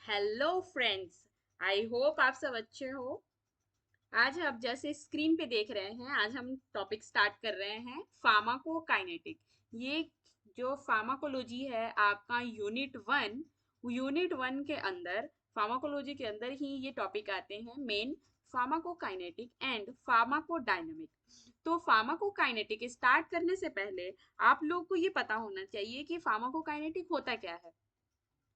Hello friends. I hope आप सब अच्छे हो। आज आप जैसे स्क्रीन पे देख रहे हैं, आज हम टॉपिक स्टार्ट कर रहे हैं फार्माकोकाइनेटिक। ये जो फार्माकोलॉजी है आपका यूनिट वन के अंदर, फार्माकोलॉजी के अंदर ही ये टॉपिक आते हैं मेन, फार्माकोकाइनेटिक एंड फार्माकोडायनामिक। तो फार्माकोकाइनेटिक स्टार्ट करने से पहले आप लोग को ये पता होना चाहिए कि फार्माकोकाइनेटिक होता क्या है।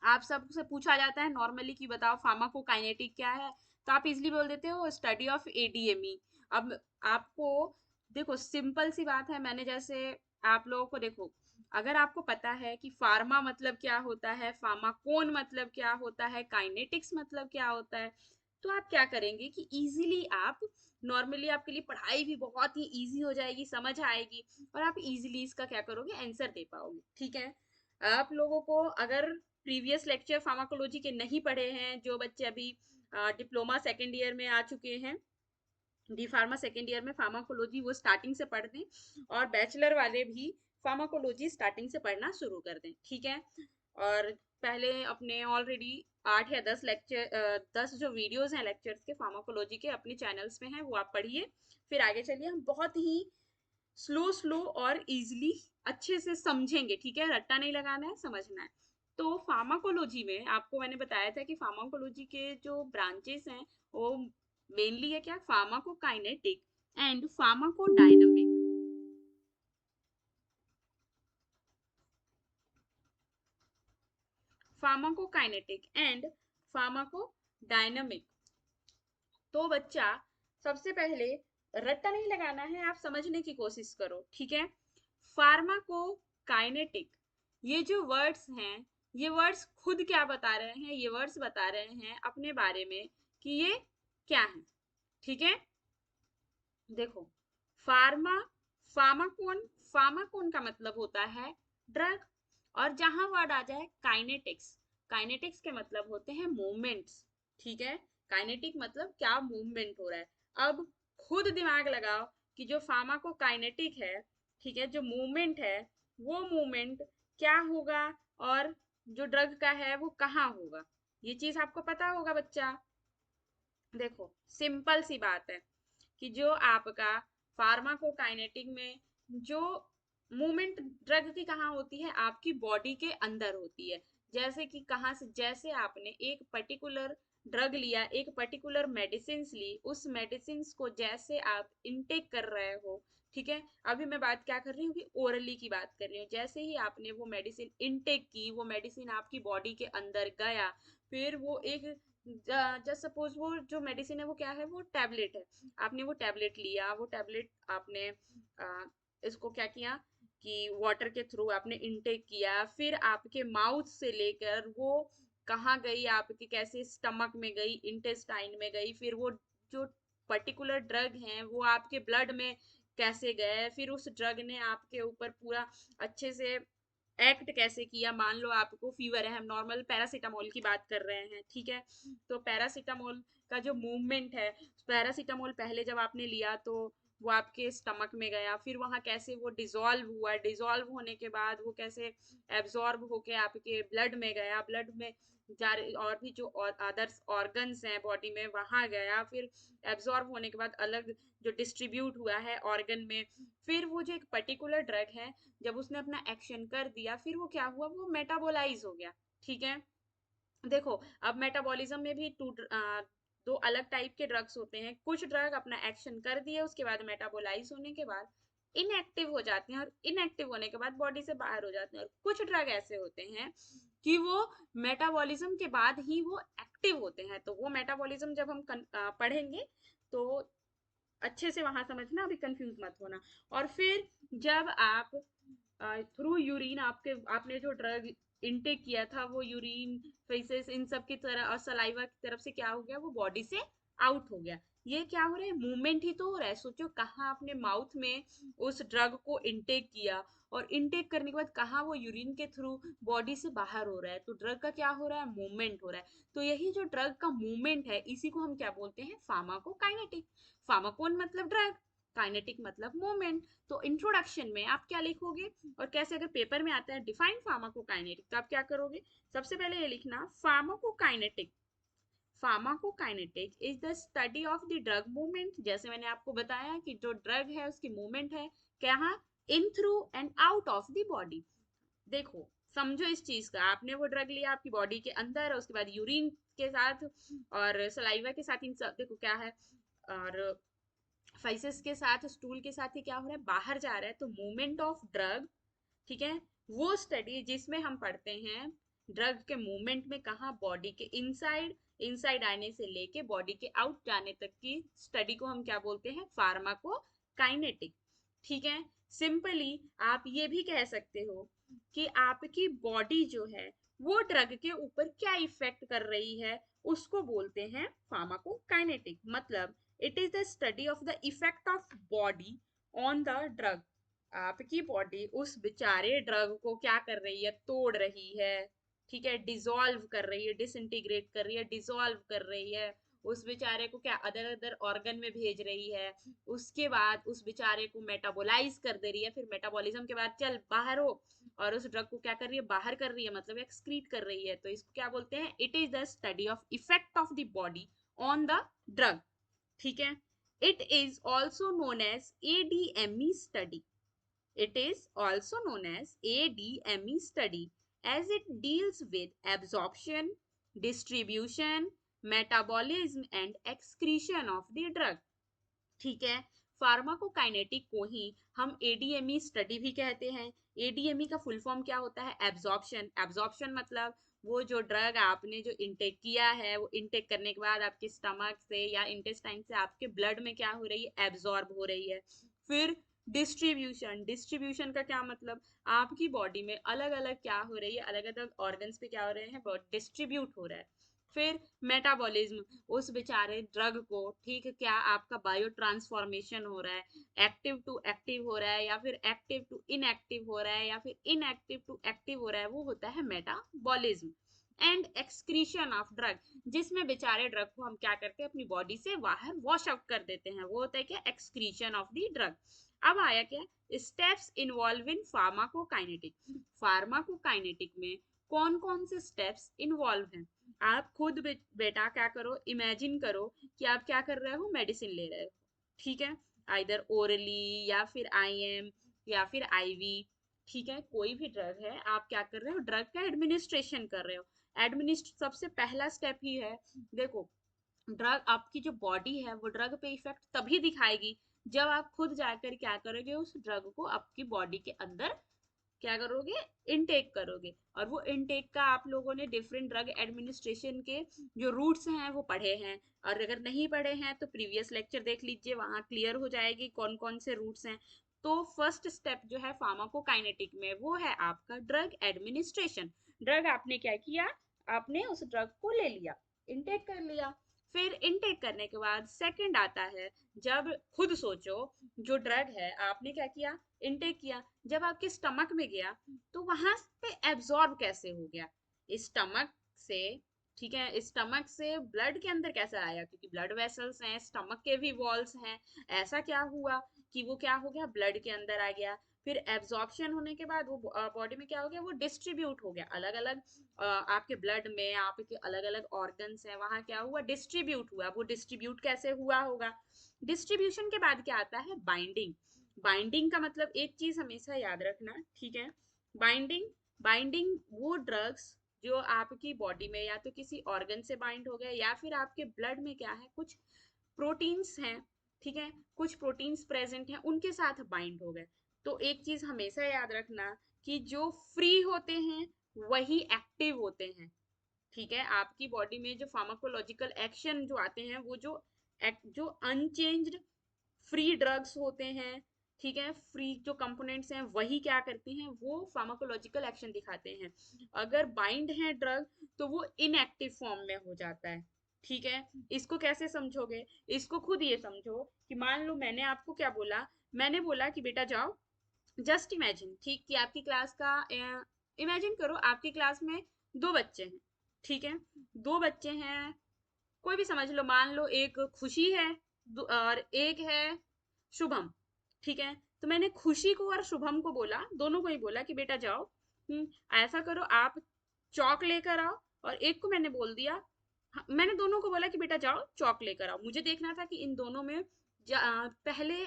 आप सबसे पूछा जाता है नॉर्मली कि बताओ फार्माकोकाइनेटिक क्या है, तो आप इजीली बोल देते हो स्टडी ऑफ एडीएमई। अब आपको देखो, सिंपल सी बात है, मैंने जैसे आप लोगों को देखो, अगर आपको पता है कि फार्मा मतलब क्या होता है, फार्माकोन मतलब क्या होता है, काइनेटिक्स मतलब क्या होता है, तो आप क्या करेंगे कि इजीली आप नॉर्मली आपके लिए पढ़ाई भी बहुत ही इजी हो जाएगी, समझ आएगी, और आप इजीली इसका क्या करोगे, आंसर दे पाओगे। ठीक है। आप लोगों को अगर प्रीवियस लेक्चर फार्माकोलॉजी के नहीं पढ़े हैं, जो बच्चे अभी डिप्लोमा सेकेंड ईयर में आ चुके हैं, डी फार्मा सेकेंड ईयर में फार्माकोलॉजी, वो स्टार्टिंग से पढ़ दें, और बैचलर वाले भी फार्माकोलॉजी स्टार्टिंग से पढ़ना शुरू कर दें। ठीक है। और पहले अपने ऑलरेडी 8 या 10 लेक्चर, 10 जो वीडियोस हैं लेक्चर्स के फार्माकोलॉजी के अपने चैनल्स में हैं, वो आप पढ़िए। फिर आगे चलिए, हम बहुत ही स्लो स्लो और इजीली अच्छे से समझेंगे। ठीक है, रट्टा नहीं लगाना है, समझना है। तो फार्माकोलॉजी में आपको मैंने बताया था कि फार्माकोलॉजी के जो ब्रांचेस हैं वो मेनली है क्या, pharmacokinetic and pharmacodynamic. Pharmacokinetic and pharmacodynamic. तो बच्चा, सबसे पहले रट्टा नहीं लगाना है, आप समझने की कोशिश करो। ठीक है। फार्माको काइनेटिक, ये जो वर्ड्स हैं, ये वर्ड्स खुद क्या बता रहे हैं, ये वर्ड्स बता रहे हैं अपने बारे में कि ये क्या है। ठीक है। देखो, फार्मा फार्माकोन, फार्माकोन का मतलब होता है ड्रग। और जहां वर्ड आ जाए काइनेटिक्स, काइनेटिक्स के मतलब होते हैं मूवमेंट्स। ठीक है। काइनेटिक मतलब क्या, मूवमेंट हो रहा है। अब खुद दिमाग लगाओ कि जो फार्माकोकाइनेटिक है, ठीक है, जो मूवमेंट है, वो मूवमेंट क्या होगा, और जो ड्रग का है वो कहाँ होगा। ये चीज आपको पता होगा बच्चा। देखो, सिंपल सी बात है कि जो आपका फार्माकोकाइनेटिक में जो मूवमेंट ड्रग की कहाँ होती है, आपकी बॉडी के अंदर होती है। जैसे कि कहाँ से, जैसे आपने एक पर्टिकुलर ड्रग लिया, एक पर्टिकुलर मेडिसिन ली, उस मेडिसिन को जैसे आप इनटेक कर रहे हो। ठीक है। अभी मैं बात क्या कर रही हूँ कि ओरली की बात कर रही हूँ। जैसे ही आपने वो मेडिसिन इनटेक की, वो मेडिसिन आपकी बॉडी के अंदर गया, फिर वो एक, जस्ट सपोज वो जो मेडिसिन है वो क्या है, वो टैबलेट है। आपने वो टैबलेट लिया, वो टैबलेट आपने इसको क्या किया कि वाटर के थ्रू आपने इनटेक किया, फिर आपके माउथ से लेकर वो कहाँ गई, आपके कैसे स्टमक में गई, इंटेस्टाइन में गई, फिर वो जो पर्टिकुलर ड्रग हैं वो आपके ब्लड में कैसे गए, फिर उस ड्रग ने आपके ऊपर पूरा अच्छे से एक्ट कैसे किया। मान लो आपको फीवर है, हम नॉर्मल पैरासीटामोल की बात कर रहे हैं। ठीक है। तो पैरासीटामोल का जो मूवमेंट है, पैरासीटामोल पहले जब आपने लिया तो वो आपके स्टमक में गया, फिर वहां कैसे वो डिजोल्व हुआ, डिजोल्व होने के बाद वो कैसे एब्जॉर्ब होके आपके ब्लड में गया, ब्लड में जा और भी जो और अदर्स ऑर्गन्स हैं बॉडी में वहां गया, फिर एब्जॉर्ब होने के बाद अलग जो डिस्ट्रीब्यूट हुआ है ऑर्गन में, फिर वो जो एक पर्टिकुलर ड्रग है, जब उसने अपना एक्शन कर दिया, फिर वो क्या हुआ, वो मेटाबोलाइज हो गया। ठीक है। देखो, अब मेटाबॉलिज्म में भी दो अलग टाइप के ड्रग्स होते हैं। कुछ ड्रग अपना एक्शन कर दिए, उसके बाद मेटाबोलाइज होने के बाद इनएक्टिव हो जाते हैं, और इनएक्टिव होने के बाद बॉडी से बाहर हो जाते हैं। और कुछ ड्रग ऐसे होते हैं कि वो मेटाबॉलिज्म के बाद ही वो एक्टिव होते हैं। तो वो मेटाबॉलिज्म जब हम पढ़ेंगे तो अच्छे से वहां समझना, अभी कंफ्यूज मत होना। और फिर जब आप थ्रू यूरिन, आपके आपने जो ड्रग इनटेक किया था, वो यूरिन, फेसेस, इन सब की तरह और सलाइवा की तरफ से क्या हो गया, वो बॉडी से आउट हो गया। ये क्या हो रहा है, मूवमेंट ही तो हो रहा है। सोचो, कहाँ आपने माउथ में उस ड्रग को इनटेक किया, और इनटेक करने के बाद कहाँ वो यूरिन के थ्रू बॉडी से बाहर हो रहा है, तो ड्रग का क्या हो रहा है, मूवमेंट हो रहा है। तो यही जो ड्रग का मूवमेंट है, इसी को हम क्या बोलते हैं, फार्माकोकाइनेटिक। फार्माकोन मतलब ड्रग, काइनेटिक मतलब मूवमेंट। तो इंट्रोडक्शन में आप क्या लिखोगे, और कैसे अगर पेपर में आता है डिफाइन फार्माकोकाइनेटिक, तो आप क्या करोगे, सबसे पहले ये लिखना pharmacokinetic. Pharmacokinetic is the study of the drug movement, जैसे मैंने आपको बताया कि जो ड्रग है उसकी मूवमेंट है क्या, in through and out of the body. देखो समझो इस चीज का, आपने वो ड्रग लिया आपकी बॉडी के अंदर, उसके बाद यूरिन के साथ और सलाइवा के साथ, इन सब देखो क्या है, और फाइसेस के साथ, स्टूल के साथ ही क्या हो रहा है, बाहर जा रहा है। तो मूवमेंट ऑफ ड्रग, ठीक है, वो स्टडी जिसमें हम पढ़ते हैं ड्रग के मूवमेंट में कहा, बॉडी के इनसाइड, इनसाइड आने से लेके बॉडी के आउट जाने तक की स्टडी को हम क्या बोलते हैं, फार्माकोकाइनेटिक। ठीक है, सिंपली आप ये भी कह सकते हो कि आपकी बॉडी जो है वो ड्रग के ऊपर क्या इफेक्ट कर रही है, उसको बोलते हैं फार्माकोकाइनेटिक। मतलब it is the study of the effect of body on the drug. आपकी बॉडी उस बेचारे ड्रग को क्या कर रही है, तोड़ रही है, ठीक है, डिसॉल्व कर रही है, डिसइंटीग्रेट कर रही है, डिसॉल्व कर रही है, उस बेचारे को क्या अदर अदर ऑर्गन में भेज रही है, उसके बाद उस बेचारे को मेटाबोलाइज कर दे रही है, फिर मेटाबॉलिज्म के बाद चल बाहर हो, और उस ड्रग को क्या कर रही है, बाहर कर रही है, मतलब एक्सक्रीट कर रही है। तो इसको क्या बोलते हैं, it is the study of effect of the body on the drug. ठीक है, it is also known as ADME study. It is also known as ADME study as it deals with absorption, distribution, metabolism and excretion of the drug. ठीक है, pharmacokinetic को ही हम ADME study भी कहते हैं। ADME का फुल फॉर्म क्या होता है, एब्जॉर्प्शन। एब्जॉर्प्शन मतलब वो जो ड्रग आपने जो इंटेक किया है, वो इंटेक करने के बाद आपके स्टमक से या इंटेस्टाइन से आपके ब्लड में क्या हो रही है, एब्जॉर्ब हो रही है। फिर डिस्ट्रीब्यूशन, डिस्ट्रीब्यूशन का क्या मतलब, आपकी बॉडी में अलग अलग क्या हो रही है, अलग अलग ऑर्गन्स पे क्या हो रहे हैं, डिस्ट्रीब्यूट हो रहा है। फिर मेटाबॉलिज्म, उस बेचारे ड्रग को, ठीक है, क्या आपका बायो ट्रांसफॉर्मेशन हो रहा है, एक्टिव टू एक्टिव हो रहा है, या फिर एक्टिव टू इनएक्टिव हो रहा है, या फिर इनएक्टिव टू एक्टिव हो रहा है, वो होता है metabolism. And excretion of drug, जिसमें बेचारे ड्रग को हम क्या करते हैं, अपनी बॉडी से बाहर वॉश आउट कर देते हैं, वो होता है क्या, एक्सक्रीशन ऑफ दी ड्रग। अब आया क्या, steps involve in pharmacokinetic. Pharmacokinetic में कौन कौन से स्टेप्स इन्वॉल्व हैं, आप खुद बेटा क्या करो, इमेजिन करो कि आप क्या कर रहे हो, मेडिसिन ले रहे हो, ठीक है, आइदर ओरली या फिर आईएम या फिर आईवी। ठीक है, कोई भी ड्रग है, आप क्या कर रहे हो, ड्रग का एडमिनिस्ट्रेशन कर रहे हो। सबसे पहला स्टेप ही है, देखो ड्रग, आपकी जो बॉडी है वो ड्रग पे इफेक्ट तभी दिखाएगी जब आप खुद जाकर क्या करोगे, उस ड्रग को आपकी बॉडी के अंदर क्या करोगे, इनटेक करोगे। और वो इनटेक का आप लोगों ने डिफरेंट ड्रग एडमिनिस्ट्रेशन के जो रूट्स हैं वो पढ़े हैं, और अगर नहीं पढ़े हैं तो प्रीवियस लेक्चर देख लीजिए, वहां क्लियर हो जाएगी कौन कौन से रूट्स हैं। तो फर्स्ट स्टेप जो है फार्माकोकाइनेटिक में, वो है आपका ड्रग एडमिनिस्ट्रेशन। ड्रग आपने क्या किया, आपने उस ड्रग को ले लिया, इनटेक कर लिया। फिर इनटेक करने के बाद सेकंड आता है, जब खुद सोचो, जो ड्रग है आपने क्या किया, इनटेक किया, जब आपके स्टमक में गया तो वहां पे एब्जॉर्ब कैसे हो गया, स्टमक से, ठीक है, स्टमक से ब्लड के अंदर कैसे आया, क्योंकि ब्लड वेसल्स हैं, स्टमक के भी वॉल्स हैं, ऐसा क्या हुआ कि वो क्या हो गया, ब्लड के अंदर आ गया। फिर एब्जॉर्प्शन होने के बाद वो बॉडी में क्या हो गया, वो डिस्ट्रीब्यूट हो गया अलग अलग, आपके ब्लड में आपके अलग अलग ऑर्गन्स हैं, वहां क्या हुआ, डिस्ट्रीब्यूट हुआ। वो डिस्ट्रीब्यूट कैसे हुआ होगा, डिस्ट्रीब्यूशन के बाद क्या आता है, बाइंडिंग। बाइंडिंग का मतलब एक चीज हमेशा याद रखना, ठीक है, बाइंडिंग, बाइंडिंग वो ड्रग्स जो आपकी बॉडी में या तो किसी ऑर्गन से बाइंड हो गए, या फिर आपके ब्लड में क्या है, कुछ प्रोटीन्स हैं, ठीक है, कुछ प्रोटीन्स प्रेजेंट हैं, उनके साथ बाइंड हो गए। तो एक चीज हमेशा याद रखना कि जो फ्री होते हैं वही एक्टिव होते हैं। ठीक है, आपकी बॉडी में जो फार्माकोलॉजिकल एक्शन जो आते हैं, वो जो अनचेंज्ड फ्री ड्रग्स होते हैं, ठीक है, फ्री जो कंपोनेंट्स हैं वही क्या करते हैं, वो फार्माकोलॉजिकल एक्शन दिखाते हैं। अगर बाइंड है ड्रग तो वो इनएक्टिव फॉर्म में हो जाता है। ठीक है, इसको कैसे समझोगे, इसको खुद ये समझो कि मान लो मैंने आपको क्या बोला, मैंने बोला कि बेटा जाओ, जस्ट इमेजिन, ठीक, कि आपकी क्लास का, इमेजिन करो आपकी क्लास में दो बच्चे हैं, ठीक है, दो बच्चे हैं, कोई भी समझ लो, मान लो एक खुशी है और एक है शुभम, ठीक है। तो मैंने खुशी को और शुभम को बोला, दोनों को ही बोला कि बेटा जाओ, ऐसा करो, आप चौक लेकर आओ। और एक को मैंने बोल दिया, हाँ, मैंने दोनों को बोला कि बेटा जाओ चौक लेकर आओ। मुझे देखना था कि इन दोनों में पहले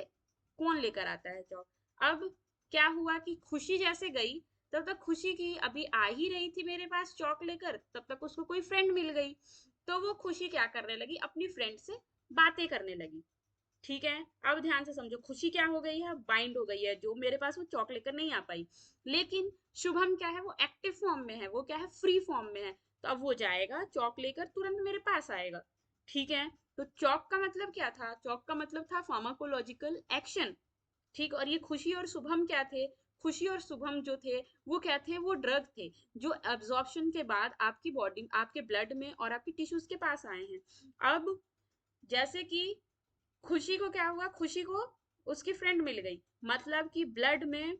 कौन लेकर आता है चौक। अब क्या हुआ कि खुशी जैसे गई, तब तक खुशी की अभी आ ही रही थी मेरे पास चौक लेकर, तब तक उसको कोई फ्रेंड मिल गई। तो वो खुशी क्या करने लगी, अपनी फ्रेंड से बातें करने लगी, ठीक है। अब ध्यान से समझो, खुशी क्या हो गई है, बाइंड हो गई है, जो मेरे पास वो चौक लेकर नहीं आ पाई। लेकिन शुभम क्या है, वो एक्टिव फॉर्म में है, वो क्या है, फ्री फॉर्म में है। तो अब वो जाएगा चौक लेकर, तुरंत मेरे पास आएगा, ठीक है। तो चौक का मतलब क्या था, चौक का मतलब था फार्माकोलॉजिकल एक्शन, ठीक। और ये खुशी और शुभम क्या थे, खुशी और शुभम जो थे वो क्या थे, वो ड्रग थे, जो एब्जॉर्प्शन के बाद आपकी बॉडी, आपके ब्लड में और आपकी टिश्यूज के पास आए हैं। अब जैसे कि खुशी को क्या हुआ, खुशी को उसकी फ्रेंड मिल गई, मतलब कि ब्लड में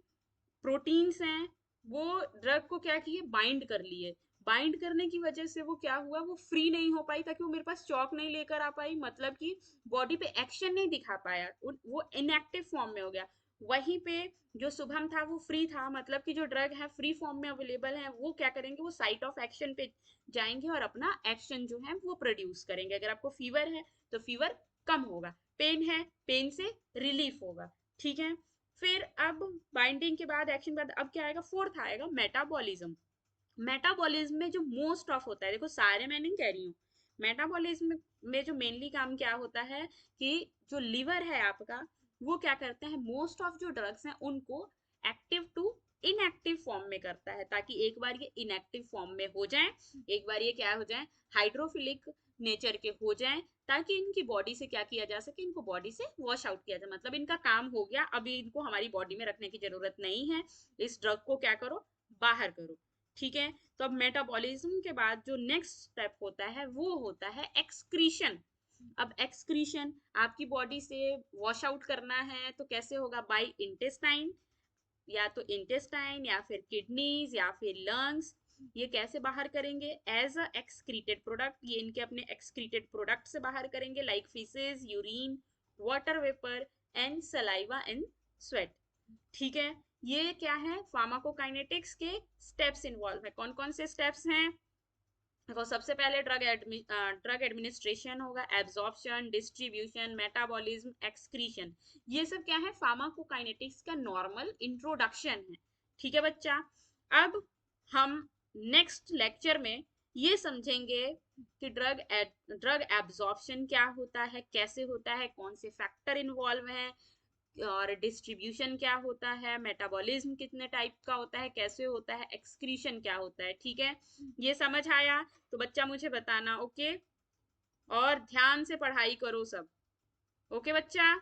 प्रोटीन्स हैं, वो ड्रग को क्या किए, बाइंड कर लिए। बाइंड करने की वजह से वो क्या हुआ, वो फ्री नहीं हो पाई, ताकि वो मेरे पास चौक नहीं लेकर आ पाई, मतलब कि बॉडी पे एक्शन नहीं दिखा पाया, वो इनएक्टिव फॉर्म में हो गया। वहीं पे जो शुभम था वो फ्री था, मतलब कि जो ड्रग है फ्री फॉर्म में अवेलेबल है, वो क्या करेंगे, वो साइट ऑफ एक्शन पे जाएंगे और अपना एक्शन जो है वो प्रोड्यूस करेंगे। अगर आपको फीवर है तो फीवर कम होगा, पेन है पेन से रिलीफ होगा, ठीक है। फिर अब बाइंडिंग के बाद, एक्शन के बाद, अब क्या आएगा, फोर्थ आएगा मेटाबॉलिज्म। मेटाबॉलिज्म में जो मोस्ट ऑफ होता है, देखो सारे मैं नहीं कह रही हूँ, मेटाबॉलिज्म में जो मेनली काम क्या होता है कि जो लिवर है आपका, वो क्या करते हैं, मोस्ट ऑफ जो ड्रग्स हैं उनको एक्टिव टू इनएक्टिव फॉर्म में करता है, ताकि एक बार ये इनएक्टिव फॉर्म में हो जाए, एक बार ये क्या हो जाए, हाइड्रोफिलिक नेचर के हो जाए, ताकि इनकी बॉडी से क्या किया जा सके, इनको बॉडी से वॉश आउट किया जाए, मतलब इनका काम हो गया, अभी इनको हमारी बॉडी में रखने की जरूरत नहीं है, इस ड्रग को क्या करो, बाहर करो, ठीक है। तो अब मेटाबॉलिज्म के बाद जो नेक्स्ट स्टेप होता है वो होता है एक्सक्रीशन। अब एक्सक्रीशन आपकी बॉडी से वॉश आउट करना है तो कैसे होगा, बाय इंटेस्टाइन, या तो इंटेस्टाइन या फिर किडनीज या फिर लंग्स। ये कैसे बाहर करेंगे, एज अ एक्सक्रीटेड प्रोडक्ट, ये इनके अपने एक्सक्रीटेड प्रोडक्ट से बाहर करेंगे, like faeces, urine, water vapour and saliva and sweat, ठीक है। ये क्या है, फार्माकोकाइनेटिक्स के स्टेप्स इन्वॉल्व है। कौन कौन से स्टेप्स हैं, देखो सबसे पहले ड्रग एडमिनिस्ट्रेशन होगा, एब्जॉर्प्शन, डिस्ट्रीब्यूशन, मेटाबॉलिज्म, एक्सक्रीशन। ये सब क्या है, फार्माकोकाइनेटिक्स का नॉर्मल इंट्रोडक्शन है, ठीक है बच्चा। अब हम नेक्स्ट लेक्चर में ये समझेंगे कि ड्रग एब्जॉर्प्शन क्या होता है, कैसे होता है, कौन से फैक्टर इन्वॉल्व हैं, और डिस्ट्रीब्यूशन क्या होता है, मेटाबॉलिज्म कितने टाइप का होता है, कैसे होता है, एक्सक्रीशन क्या होता है, ठीक है। ये समझ आया तो बच्चा मुझे बताना, ओके। और ध्यान से पढ़ाई करो सब, ओके बच्चा।